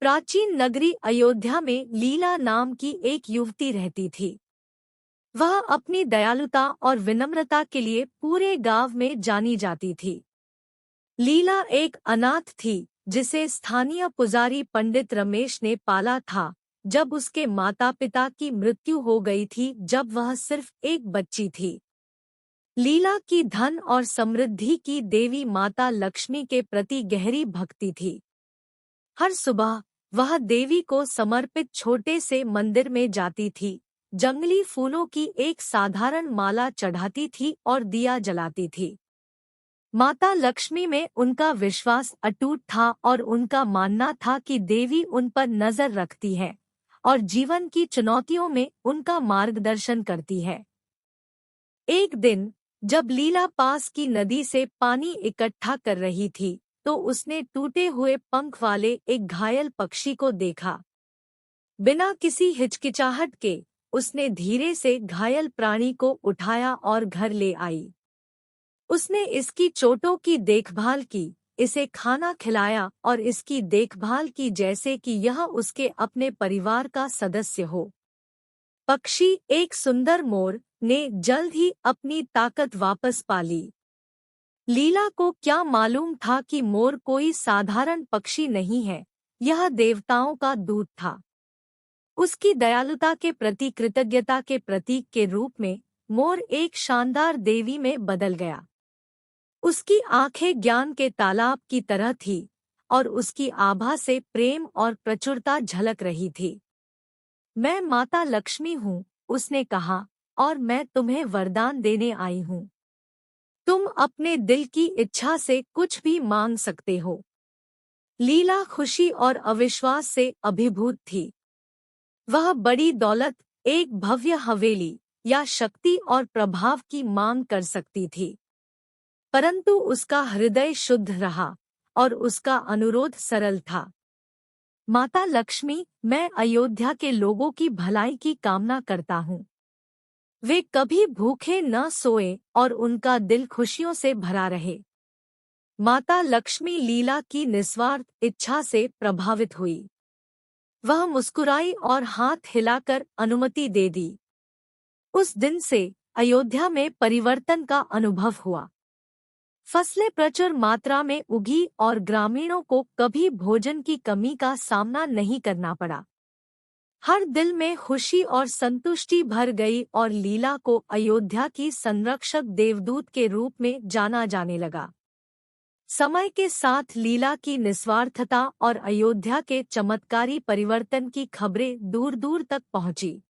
प्राचीन नगरी अयोध्या में लीला नाम की एक युवती रहती थी। वह अपनी दयालुता और विनम्रता के लिए पूरे गांव में जानी जाती थी। लीला एक अनाथ थी जिसे स्थानीय पुजारी पंडित रमेश ने पाला था जब उसके माता पिता की मृत्यु हो गई थी जब वह सिर्फ एक बच्ची थी। लीला की धन और समृद्धि की देवी माता लक्ष्मी के प्रति गहरी भक्ति थी। हर सुबह वह देवी को समर्पित छोटे से मंदिर में जाती थी, जंगली फूलों की एक साधारण माला चढ़ाती थी और दिया जलाती थी। माता लक्ष्मी में उनका विश्वास अटूट था और उनका मानना था कि देवी उन पर नजर रखती है और जीवन की चुनौतियों में उनका मार्गदर्शन करती है। एक दिन जब लीला पास की नदी से पानी इकट्ठा कर रही थी तो उसने टूटे हुए पंख वाले एक घायल पक्षी को देखा। बिना किसी हिचकिचाहट के उसने धीरे से घायल प्राणी को उठाया और घर ले आई। उसने इसकी चोटों की देखभाल की, इसे खाना खिलाया और इसकी देखभाल की जैसे कि यह उसके अपने परिवार का सदस्य हो। पक्षी, एक सुंदर मोर, ने जल्द ही अपनी ताकत वापस पा ली। लीला को क्या मालूम था कि मोर कोई साधारण पक्षी नहीं है, यह देवताओं का दूत था। उसकी दयालुता के प्रति कृतज्ञता के प्रतीक के रूप में मोर एक शानदार देवी में बदल गया। उसकी आंखें ज्ञान के तालाब की तरह थी और उसकी आभा से प्रेम और प्रचुरता झलक रही थी। मैं माता लक्ष्मी हूँ, उसने कहा, और मैं तुम्हें वरदान देने आई हूँ। तुम अपने दिल की इच्छा से कुछ भी मांग सकते हो। लीला खुशी और अविश्वास से अभिभूत थी। वह बड़ी दौलत, एक भव्य हवेली या शक्ति और प्रभाव की मांग कर सकती थी, परंतु उसका हृदय शुद्ध रहा और उसका अनुरोध सरल था। माता लक्ष्मी, मैं अयोध्या के लोगों की भलाई की कामना करता हूँ। वे कभी भूखे न सोए और उनका दिल खुशियों से भरा रहे। माता लक्ष्मी लीला की निस्वार्थ इच्छा से प्रभावित हुई। वह मुस्कुराई और हाथ हिलाकर अनुमति दे दी। उस दिन से अयोध्या में परिवर्तन का अनुभव हुआ। फसलें प्रचुर मात्रा में उगी और ग्रामीणों को कभी भोजन की कमी का सामना नहीं करना पड़ा। हर दिल में खुशी और संतुष्टि भर गई और लीला को अयोध्या की संरक्षक देवदूत के रूप में जाना जाने लगा। समय के साथ लीला की निस्वार्थता और अयोध्या के चमत्कारी परिवर्तन की खबरें दूर दूर तक पहुंची।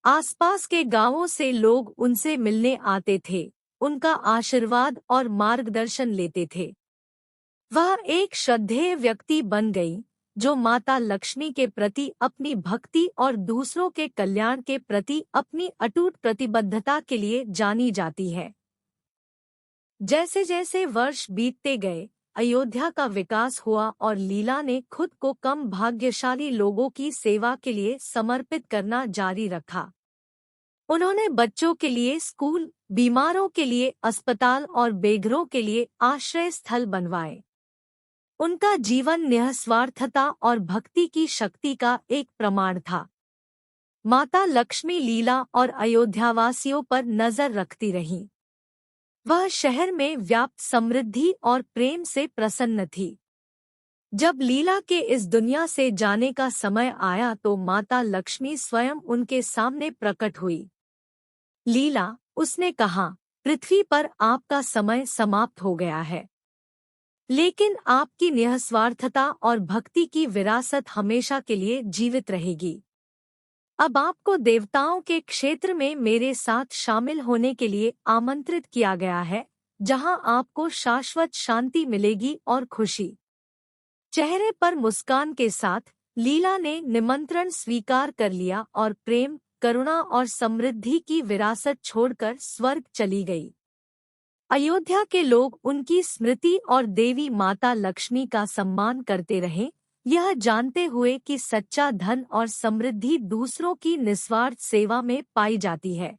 आसपास के गांवों से लोग उनसे मिलने आते थे, उनका आशीर्वाद और मार्गदर्शन लेते थे। वह एक श्रद्धेय व्यक्ति बन गई जो माता लक्ष्मी के प्रति अपनी भक्ति और दूसरों के कल्याण के प्रति अपनी अटूट प्रतिबद्धता के लिए जानी जाती है। जैसे जैसे वर्ष बीतते गए, अयोध्या का विकास हुआ और लीला ने खुद को कम भाग्यशाली लोगों की सेवा के लिए समर्पित करना जारी रखा। उन्होंने बच्चों के लिए स्कूल, बीमारों के लिए अस्पताल और बेघरों के लिए आश्रय स्थल बनवाए। उनका जीवन निस्वार्थता और भक्ति की शक्ति का एक प्रमाण था। माता लक्ष्मी लीला और अयोध्यावासियों पर नजर रखती रहीं। वह शहर में व्याप्त समृद्धि और प्रेम से प्रसन्न थी। जब लीला के इस दुनिया से जाने का समय आया तो माता लक्ष्मी स्वयं उनके सामने प्रकट हुई। लीला, उसने कहा, पृथ्वी पर आपका समय समाप्त हो गया है, लेकिन आपकी निस्वार्थता और भक्ति की विरासत हमेशा के लिए जीवित रहेगी। अब आपको देवताओं के क्षेत्र में मेरे साथ शामिल होने के लिए आमंत्रित किया गया है, जहां आपको शाश्वत शांति मिलेगी और खुशी। चेहरे पर मुस्कान के साथ लीला ने निमंत्रण स्वीकार कर लिया और प्रेम, करुणा और समृद्धि की विरासत छोड़कर स्वर्ग चली गई। अयोध्या के लोग उनकी स्मृति और देवी माता लक्ष्मी का सम्मान करते रहे, यह जानते हुए कि सच्चा धन और समृद्धि दूसरों की निस्वार्थ सेवा में पाई जाती है।